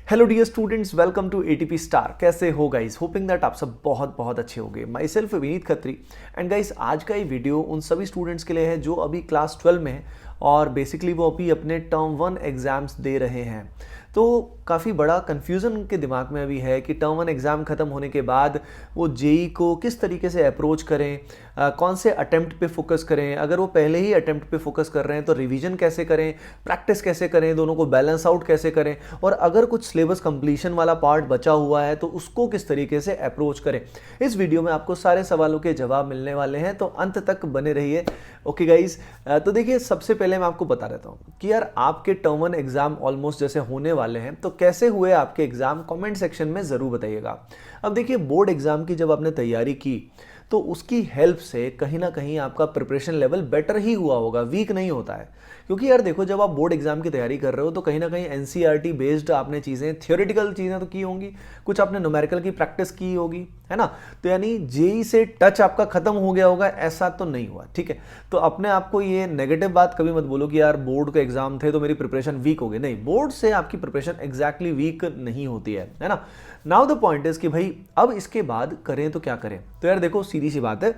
Hello dear students, welcome to ATP star. कैसे हो guys? Hoping that आप सब बहुत बहुत अच्छे होंगे। My self Vineet Khatri and guys, आज का ये वीडियो उन सभी स्टूडेंट्स के लिए है जो अभी क्लास 12 में है और बेसिकली वो अभी अपने टर्म 1 एग्जाम्स दे रहे हैं। तो काफ़ी बड़ा कन्फ्यूज़न के दिमाग में अभी है कि टर्म 1 एग्ज़ाम ख़त्म होने के बाद वो जेई को किस तरीके से अप्रोच करें, कौन से अटेम्प्ट पे फोकस करें। अगर वो पहले ही अटेम्प्ट पे फोकस कर रहे हैं तो रिवीजन कैसे करें, प्रैक्टिस कैसे करें, दोनों को बैलेंस आउट कैसे करें, और अगर कुछ सिलेबस कंप्लीशन वाला पार्ट बचा हुआ है तो उसको किस तरीके से अप्रोच करें। इस वीडियो में आपको सारे सवालों के जवाब मिलने वाले हैं, तो अंत तक बने रहिए। ओके गाइज, तो देखिए, सबसे पहले मैं आपको बता देता हूँ कि यार आपके टर्म 1 एग्जाम ऑलमोस्ट जैसे होने वाले हैं, तो कैसे हुए आपके एग्जाम कमेंट सेक्शन में ज़रूर बताइएगा। अब देखिए, बोर्ड एग्जाम की जब आपने तैयारी की तो उसकी हेल्प से कहीं ना कहीं आपका प्रिपरेशन लेवल बेटर ही हुआ होगा, वीक नहीं होता है। क्योंकि यार देखो, जब आप बोर्ड एग्जाम की तैयारी कर रहे हो तो कहीं ना कहीं एनसीईआरटी बेस्ड आपने चीज़ें, थियोरेटिकल चीज़ें तो की होंगी, कुछ आपने न्यूमेरिकल की प्रैक्टिस की होगी, है ना। तो यानी जेई से टच आपका खत्म हो गया होगा, ऐसा तो नहीं हुआ, ठीक है। तो अपने आप को ये नेगेटिव बात कभी मत बोलो कि यार बोर्ड के एग्जाम थे तो मेरी प्रिपरेशन वीक हो गई। नहीं, बोर्ड से आपकी प्रिपरेशन एग्जैक्टली वीक नहीं होती है ना। नाउ द पॉइंट इज कि भाई अब इसके बाद करें तो क्या करें। तो यार देखो, सीधी सी बात है,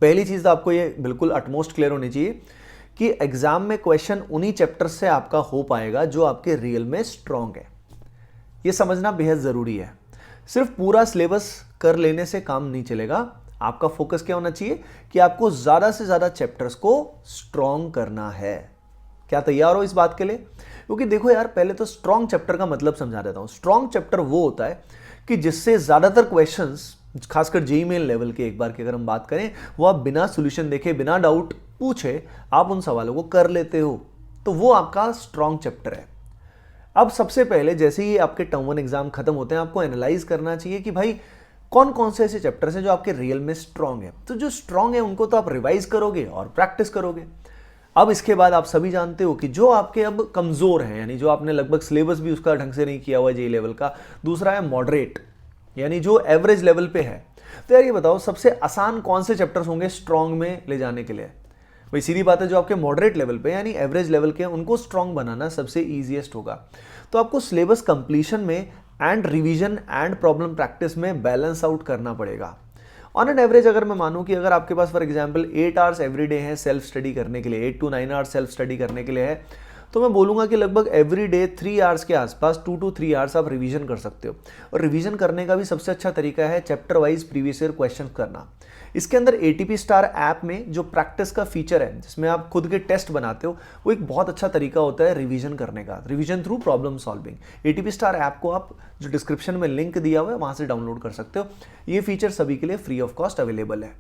पहली चीज तो आपको ये बिल्कुल अटमोस्ट क्लियर होनी चाहिए कि एग्जाम में क्वेश्चन उन्हीं चैप्टर से आपका हो पाएगा जो आपके रियल में स्ट्रांग है। ये समझना बेहद जरूरी है। सिर्फ पूरा सिलेबस कर लेने से काम नहीं चलेगा। आपका फोकस क्या होना चाहिए कि आपको ज्यादा से ज्यादा चैप्टर्स को स्ट्रांग करना है। क्या तैयार हो इस बात के लिए? क्योंकि देखो यार, पहले तो स्ट्रांग चैप्टर का मतलब समझा देता हूं। स्ट्रांग चैप्टर वो होता है कि जिससे ज्यादातर क्वेश्चंस, खासकर जेईई मेन लेवल के एक बार की अगर हम बात करें, वो आप बिना सॉल्यूशन देखे, बिना डाउट पूछे आप उन सवालों को कर लेते हो। तो वो आपका स्ट्रांग चैप्टर है। अब सबसे पहले जैसे ही आपके टर्म 1 एग्जाम खत्म होते हैं, आपको एनालाइज करना चाहिए कि भाई कौन कौन से ऐसे चैप्टर्स हैं जो आपके रियल में स्ट्रांग है। तो जो स्ट्रांग है उनको तो आप रिवाइज करोगे और प्रैक्टिस करोगे। अब इसके बाद आप सभी जानते हो कि जो आपके अब कमजोर हैं, यानी जो आपने लगभग सिलेबस भी उसका ढंग से नहीं किया हुआ जेईई लेवल का। दूसरा है मॉडरेट, यानी जो एवरेज लेवल पे है। तो यार ये बताओ, सबसे आसान कौन से चैप्टर्स होंगे स्ट्रांग में ले जाने के लिए? भाई सीधी बात है, जो आपके मॉडरेट लेवल पे यानी एवरेज लेवल के, उनको स्ट्रांग बनाना सबसे ईजीएस्ट होगा। तो आपको सिलेबस कंप्लीशन में and revision and problem practice में बैलेंस आउट करना पड़ेगा। ऑन एन एवरेज अगर मैं मानूं कि अगर आपके पास for example 8 hours every day है सेल्फ स्टडी करने के लिए, 8 to 9 आवर्स सेल्फ स्टडी करने के लिए है, तो मैं बोलूंगा कि लगभग एवरी डे 3 आवर्स के आसपास, 2 to 3 आवर्स आप रिवीजन कर सकते हो। और रिवीजन करने का भी सबसे अच्छा तरीका है chapter wise previous year question करना। इसके अंदर एटीपी स्टार ऐप में जो प्रैक्टिस का फीचर है, जिसमें आप खुद के टेस्ट बनाते हो, वो एक बहुत अच्छा तरीका होता है रिवीजन करने का, revision through problem solving. ATP star app को आप, जो डिस्क्रिप्शन में लिंक दिया हुआ है, वहां से डाउनलोड कर सकते हो। ये फीचर सभी के लिए फ्री ऑफ कॉस्ट अवेलेबल है।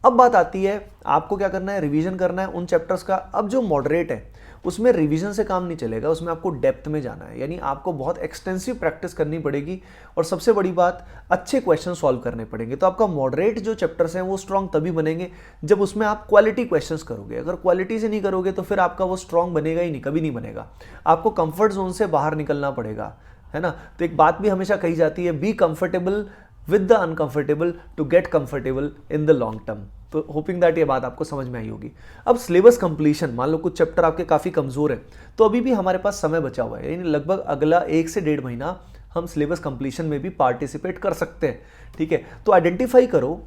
अब बात आती है, आपको क्या करना है, रिवीजन करना है उन चैप्टर्स का। अब जो मॉडरेट है उसमें रिवीजन से काम नहीं चलेगा, उसमें आपको डेप्थ में जाना है, यानी आपको बहुत एक्सटेंसिव प्रैक्टिस करनी पड़ेगी। और सबसे बड़ी बात, अच्छे क्वेश्चन सॉल्व करने पड़ेंगे। तो आपका मॉडरेट जो चैप्टर्स हैं वो स्ट्रांग तभी बनेंगे जब उसमें आप क्वालिटी क्वेश्चंस करोगे। अगर क्वालिटी से नहीं करोगे तो फिर आपका वो स्ट्रांग बनेगा ही नहीं, कभी नहीं बनेगा। आपको कंफर्ट जोन से बाहर निकलना पड़ेगा, है ना। तो एक बात भी हमेशा कही जाती है, be comfortable with the uncomfortable to get comfortable in the long term. तो होपिंग दैट ये बात आपको समझ में आई होगी। अब सिलेबस कंप्लीशन, मान लो कुछ चैप्टर आपके काफ़ी कमज़ोर है, तो अभी भी हमारे पास समय बचा हुआ है, यानी लगभग अगला 1 से 1.5 महीना हम सिलेबस कंप्लीशन में भी पार्टिसिपेट कर सकते हैं, ठीक है। तो आइडेंटिफाई करो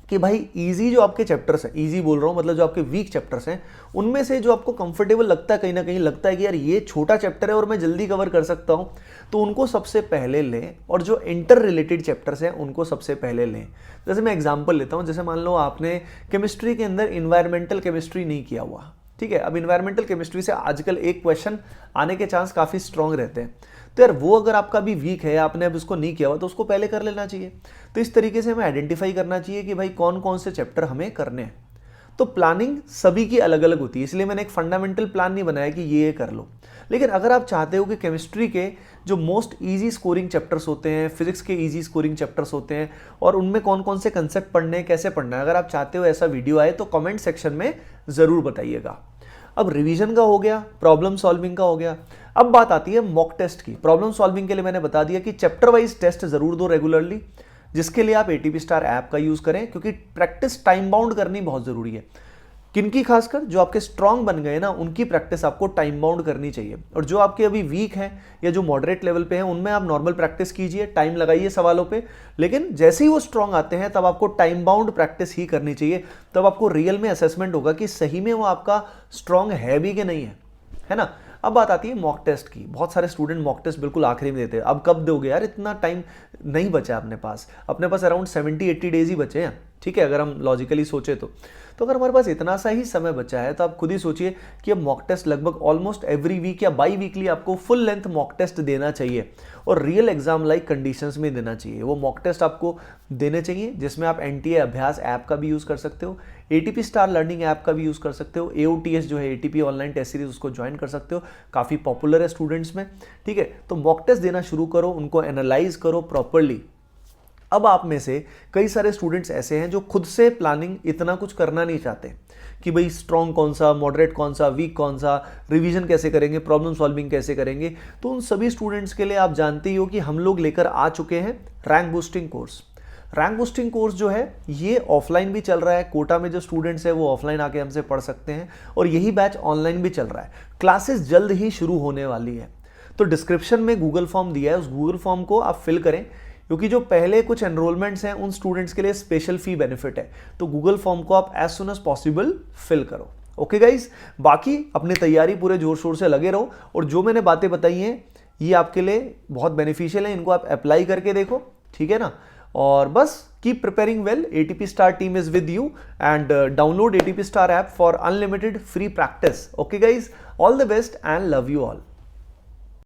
कि भाई इजी जो आपके चैप्टर्स हैं, इजी बोल रहा हूँ मतलब जो आपके वीक चैप्टर्स हैं, उनमें से जो आपको कंफर्टेबल लगता है, कहीं ना कहीं लगता है कि यार ये छोटा चैप्टर है और मैं जल्दी कवर कर सकता हूँ, तो उनको सबसे पहले लें। और जो इंटर रिलेटेड चैप्टर्स हैं उनको सबसे पहले लें। जैसे मैं एग्जांपल लेता हूँ, जैसे मान लो आपने केमिस्ट्री के अंदर इन्वायरमेंटल केमिस्ट्री नहीं किया हुआ, ठीक है। अब इन्वायरमेंटल केमिस्ट्री से आजकल एक क्वेश्चन आने के चांस काफ़ी स्ट्रांग रहते हैं। तो यार वो अगर आपका भी वीक है, आपने अब उसको नहीं किया हुआ, तो उसको पहले कर लेना चाहिए। तो इस तरीके से हमें आइडेंटिफाई करना चाहिए कि भाई कौन कौन से चैप्टर हमें करने हैं। तो प्लानिंग सभी की अलग अलग होती है, इसलिए मैंने एक फंडामेंटल प्लान नहीं बनाया कि ये कर लो। लेकिन अगर आप चाहते हो कि केमिस्ट्री के जो मोस्ट इजी स्कोरिंग चैप्टर्स होते हैं, फिजिक्स के इजी स्कोरिंग चैप्टर्स होते हैं, और उनमें कौन कौन से कंसेप्ट पढ़ने हैं, कैसे पढ़ना है, अगर आप चाहते हो ऐसा वीडियो आए तो कमेंट सेक्शन में ज़रूर बताइएगा। अब रिवीजन का हो गया, प्रॉब्लम सॉल्विंग का हो गया। अब बात आती है मॉक टेस्ट की। प्रॉब्लम सॉल्विंग के लिए मैंने बता दिया कि चैप्टर वाइज टेस्ट जरूर दो रेगुलरली, जिसके लिए आप एटीपी स्टार ऐप का यूज करें, क्योंकि प्रैक्टिस टाइम बाउंड करनी बहुत जरूरी है। किनकी? खासकर जो आपके स्ट्रांग बन गए ना, उनकी प्रैक्टिस आपको टाइम बाउंड करनी चाहिए। और जो आपके अभी वीक हैं या जो मॉडरेट लेवल पे हैं, उनमें आप नॉर्मल प्रैक्टिस कीजिए, टाइम लगाइए सवालों पे। लेकिन जैसे ही वो स्ट्रांग आते हैं तब आपको टाइम बाउंड प्रैक्टिस ही करनी चाहिए। तब आपको रियल में असेसमेंट होगा कि सही में वो आपका स्ट्रांग है भी कि नहीं है ना। अब बात आती है मॉक टेस्ट की। बहुत सारे स्टूडेंट मॉक टेस्ट बिल्कुल आखिरी में देते हैं। अब कब दोगे यार, इतना टाइम नहीं बचा अपने पास अराउंड 70-80 डेज ही बचे हैं, ठीक है, अगर हम लॉजिकली सोचे तो अगर हमारे पास इतना सा ही समय बचा है तो आप खुद ही सोचिए कि अब मॉक टेस्ट लगभग ऑलमोस्ट एवरी वीक या बाई वीकली आपको फुल लेंथ मॉक टेस्ट देना चाहिए और रियल एग्जाम लाइक कंडीशंस में देना चाहिए। वो मॉक टेस्ट आपको देने चाहिए जिसमें आप एनटीए अभ्यास ऐप का भी यूज़ कर सकते हो, एटीपी स्टार लर्निंग ऐप का भी यूज़ कर सकते हो, एओटीएस जो है एटीपी ऑनलाइन टेस्ट सीरीज, उसको ज्वाइन कर सकते हो, काफ़ी पॉपुलर है स्टूडेंट्स में, ठीक है। तो मॉक टेस्ट देना शुरू करो, उनको एनालाइज करो प्रॉपरली। अब आप में से कई सारे स्टूडेंट्स ऐसे हैं जो खुद से प्लानिंग इतना कुछ करना नहीं चाहते कि भाई स्ट्रॉन्ग कौन सा, मॉडरेट कौन सा, वीक कौन सा, रिवीजन कैसे करेंगे, प्रॉब्लम सॉल्विंग कैसे करेंगे। तो उन सभी स्टूडेंट्स के लिए आप जानते ही हो कि हम लोग लेकर आ चुके हैं rank boosting course. Rank boosting course जो है ये ऑफलाइन भी चल रहा है, कोटा में जो स्टूडेंट्स हैं वो ऑफलाइन आके हमसे पढ़ सकते हैं, और यही बैच ऑनलाइन भी चल रहा है। क्लासेस जल्द ही शुरू होने वाली है। तो डिस्क्रिप्शन में गूगल फॉर्म दिया है, उस गूगल फॉर्म को आप फिल करें, क्योंकि जो पहले कुछ एनरोलमेंट्स हैं उन स्टूडेंट्स के लिए स्पेशल फी बेनिफिट है। तो गूगल फॉर्म को आप as soon as possible fill करो। ओके गाइज, बाकी अपनी तैयारी पूरे जोर शोर से लगे रहो, और जो मैंने बातें बताई हैं ये आपके लिए बहुत बेनिफिशियल है, इनको आप अप्लाई करके देखो, ठीक है ना। और बस keep preparing well, ATP star team is with you, and download ATP star app for unlimited free practice. Okay guys, all the best and love you all.